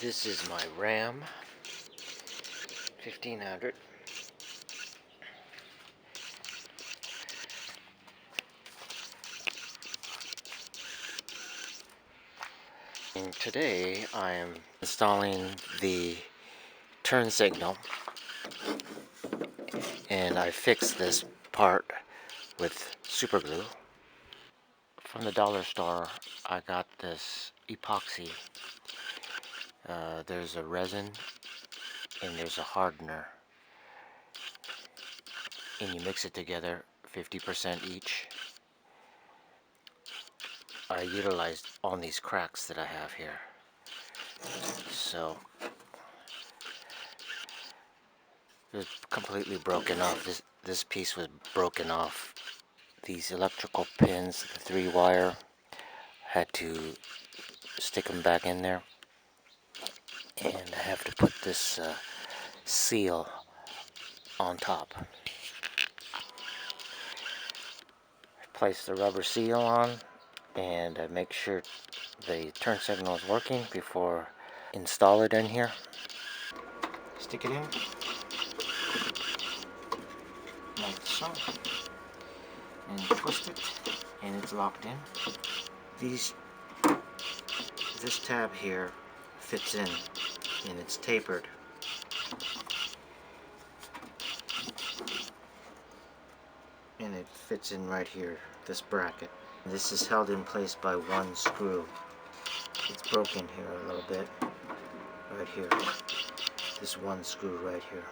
This is my Ram 1500. And today I am installing the turn signal, and I fixed this part with super glue. From the dollar store I got this epoxy. There's a resin and there's a hardener, and you mix it together 50% each. I utilized on these cracks that I have here. So it was completely broken off. This piece was broken off. These electrical pins, the 3-wire, had to stick them back in there, and I have to put this seal on top. I place the rubber seal on, and I make sure the turn signal is working before I install it in here. Stick it in like so, and twist it, and it's locked in. This tab here fits in, and it's tapered. And it fits in right here, this bracket. This is held in place by one screw. It's broken here a little bit, right here. This one screw right here.